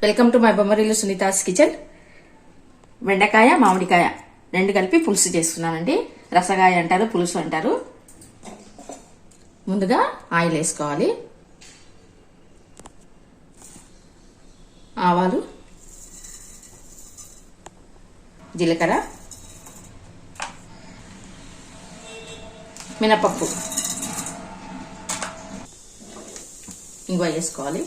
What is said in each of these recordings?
Welcome to my Bommarillu Sunita's kitchen. బెండకాయ మామిడికాయ రెండు కలిపి పులుసు చేస్తున్నానండి. రసగాయ అంటారు, పులుసు అంటారు. ముందుగా ఆయిల్ వేసుకోవాలి. ఆవాలు, జీలకర్ర, మినపప్పు, ఇంగువ వేసుకోవాలి.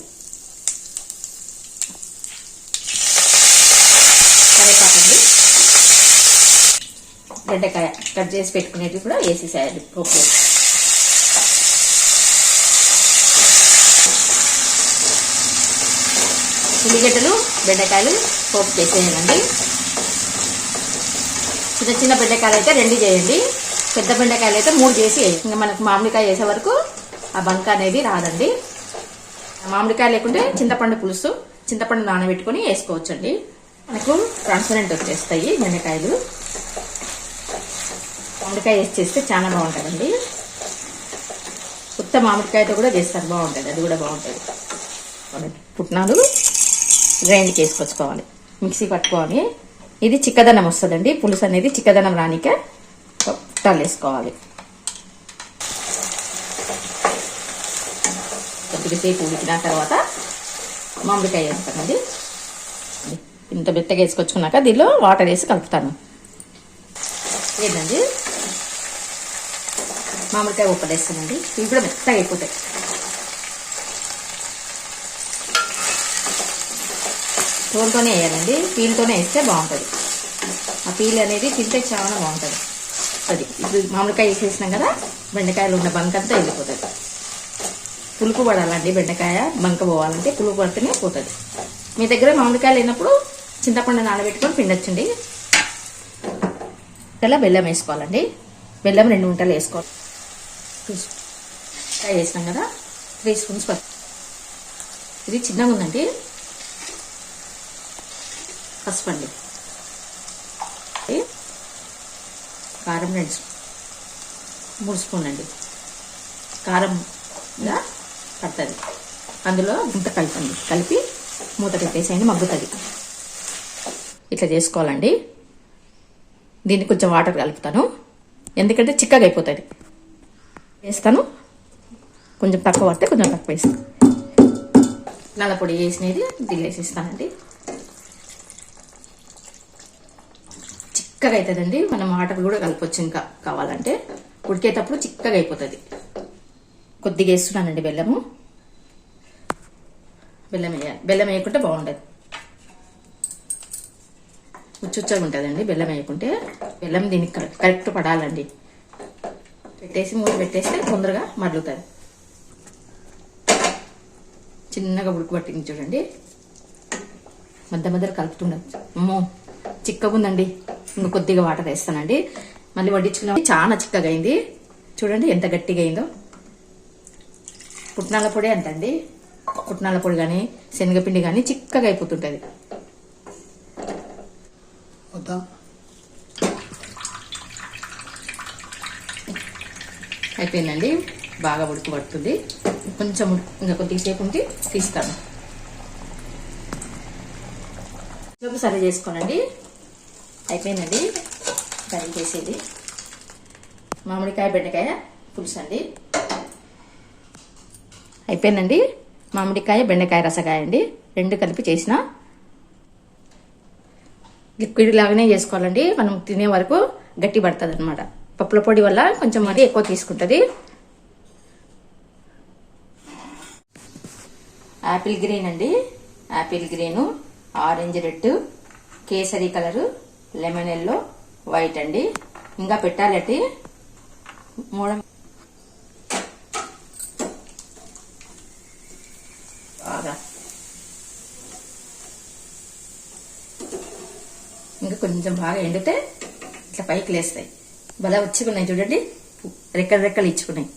కరివేపాకండి, బెండకాయ కట్ చేసి పెట్టుకునేటివి కూడా వేసేసేయాలి పోపు. ఉల్లిగడ్డలు, బెండకాయలు పోపు చేసేయాలండి. చిన్న చిన్న బెండకాయలు అయితే 2 చేయండి, పెద్ద బెండకాయలు అయితే 3 చేసి వేయండి. ఇంకా మనకు మామిడికాయ వేసే వరకు ఆ బంక అనేది రాదండి. మామిడికాయ లేకుంటే చింతపండు పులుసు, చింతపండు నానబెట్టుకుని వేసుకోవచ్చండి. మనకు ట్రాన్స్పరెంట్ వచ్చేస్తాయి బెండకాయలు. మామిడికాయ వేసి చేస్తే చాలా బాగుంటుందండి. కొత్త మామిడికాయతో కూడా చేస్తారు, బాగుంటుంది. అది కూడా బాగుంటుంది. పుట్నాలు గ్రైండ్కి వేసుకొచ్చుకోవాలి, మిక్సీ పట్టుకోవాలి. ఇది చిక్కదనం వస్తుందండి. పులుసు అనేది చిక్కదనం రానికే పుట్నాలు వేసుకోవాలి. కొద్దిగా సేపు ఉడికిన తర్వాత మామిడికాయ వేస్తానండి. ఇంత మెత్తగా వేసుకొచ్చుకున్నాక దీనిలో వాటర్ వేసి కలుపుతాను. ఏంటండి మామిడికాయ ఉప్పలు వేస్తానండి. ఇవి కూడా మెత్తగా అయిపోతాయి. తోలుతోనే వేయాలండి, పీల్తోనే వేస్తే బాగుంటుంది. ఆ పీల్ అనేది తింటే చాలా బాగుంటుంది. అది ఇప్పుడు మామిడికాయ వేసేసినాం కదా, బెండకాయలు ఉన్న బంకంతా వెళ్ళిపోతుంది. పులుపు పడాలండి, బెండకాయ బంక పోవాలంటే పులుపు పడితేనే పోతుంది. మీ దగ్గర మామిడికాయ లేనప్పుడు చింతపండు నానబెట్టుకొని పిండొచ్చండి. ఇలా బెల్లం వేసుకోవాలండి. బెల్లం 2 ఉంటలు వేసుకోవాలి. కాయ వేసినాం కదా, 3 స్పూన్స్ పసుపు. ఇది చిన్నగా ఉందండి. పసుపు అండి, కారం 3 స్పూన్లు అండి. కారంగా పడుతుంది. అందులో ఇంత కలపండి, కలిపి మూత పెట్టేసేయండి, మగ్గుతుంది. ఇట్లా చేసుకోవాలండి. దీన్ని కొంచెం వాటర్ కలుపుతాను, ఎందుకంటే చిక్కగా అయిపోతుంది. వేస్తాను, కొంచెం తక్కువ పడితే కొంచెం తక్కువ వేస్తాను. నల్ల పొడి వేసినది దీన్ని వేసిస్తానండి. చిక్కగా అవుతుందండి. మనం వాటర్ కూడా కలపొచ్చు, ఇంకా కావాలంటే. ఉడికేటప్పుడు చిక్కగా అయిపోతుంది. కొద్దిగా వేస్తున్నానండి బెల్లము. బెల్లం వేయాలి, బెల్లం వేయకుంటే బాగుండదు, ఉచ్చుచ్చగా ఉంటుందండి బెల్లం వేయకుంటే. బెల్లం దీనికి కరెక్ట్ పడాలండి. పెట్టేసి మూత పెట్టేస్తే తొందరగా మరుగుతుంది. చిన్నగా ఉడుకు పట్టింది చూడండి. మధ్య మధ్యలో కలుపుతుండదు. అమ్మో చిక్కగా ఉందండి. ఇంకా కొద్దిగా వాటర్ వేస్తానండి. మళ్ళీ వడ్డించుకున్నాం. చాలా చిక్కగా అయింది చూడండి, ఎంత గట్టిగా అయిందో. పుట్నాల పొడి అంటండి. పుట్నాల పొడి కానీ శనగపిండి కానీ చిక్కగా అయిపోతుంటుంది. అయిపోయిందండి, బాగా ఉడుకు పడుతుంది. కొంచెం ఇంకా కొద్దిగా సేపు ఉంటే తీస్తాను. చూపు సరి చేసుకోనండి. అయిపోయిందండి కర్రీ చేసేది. మామిడికాయ బెండకాయ పులుసు అండి. అయిపోయిందండి. మామిడికాయ బెండకాయ రసగాయ అండి, 2 కలిపి చేసిన. లిక్విడ్ లాగానే చేసుకోవాలండి. మనం తినే వరకు గట్టి పడుతుంది అనమాట. పప్పుల పొడి వల్ల కొంచెం మరి ఎక్కువ తీసుకుంటుంది. యాపిల్ గ్రీన్ అండి, Apple green, orange red, kesari colour, lemon yellow, white అండి. ఇంకా పెట్టాలంటే 3 బాగా ఇంకా కొంచెం బాగా ఎండితే ఇట్లా పైకి లేస్తాయి. బలా వచ్చుకున్నాయి చూడండి, రెక్కలు రెక్కలు ఇచ్చుకున్నాయి.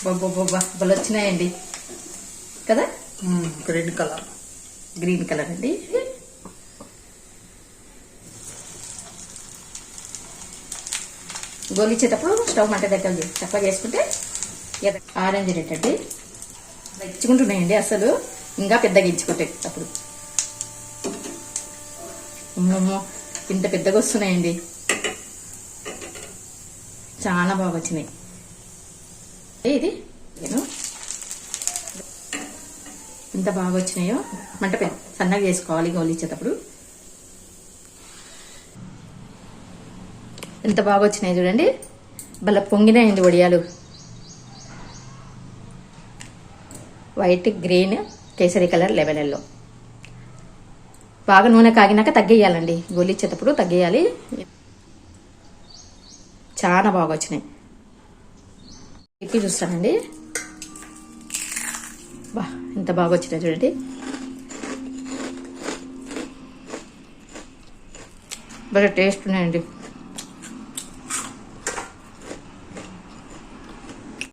బొబ్బా బల వచ్చినాయండి కదా. గ్రీన్ కలర్ అండి. గోలిచ్చేటప్పుడు స్టవ్ మంట తక్కువ చేసుకుంటే ఆరెంజ్ రెడ్ అండి ఇచ్చుకుంటున్నాయండి. అసలు ఇంకా పెద్దగా ఇచ్చుకుంటాయి అప్పుడు. అమ్మమ్మో ఇంత పెద్దగా వస్తున్నాయండి, చాలా బాగా వచ్చినాయి. ఇది ఎంత బాగా వచ్చినాయో. మంట సన్నగా చేసుకోవాలి గోలిచ్చేటప్పుడు. ఎంత బాగా వచ్చినాయి చూడండి, భలే పొంగినాయండి వడియాలు. వైట్, గ్రీన్, కేసరి కలర్ లెవెల్లో. బాగా నూనె కాగినాక తగ్గేయాలండి, గోలిచ్చేటప్పుడు తగ్గేయాలి. చాలా బాగా వచ్చినాయి. ఇప్పి చూస్తానండి, బా ఎంత బాగా వచ్చినాయి చూడండి. బాగా టేస్ట్ ఉన్నాయండి.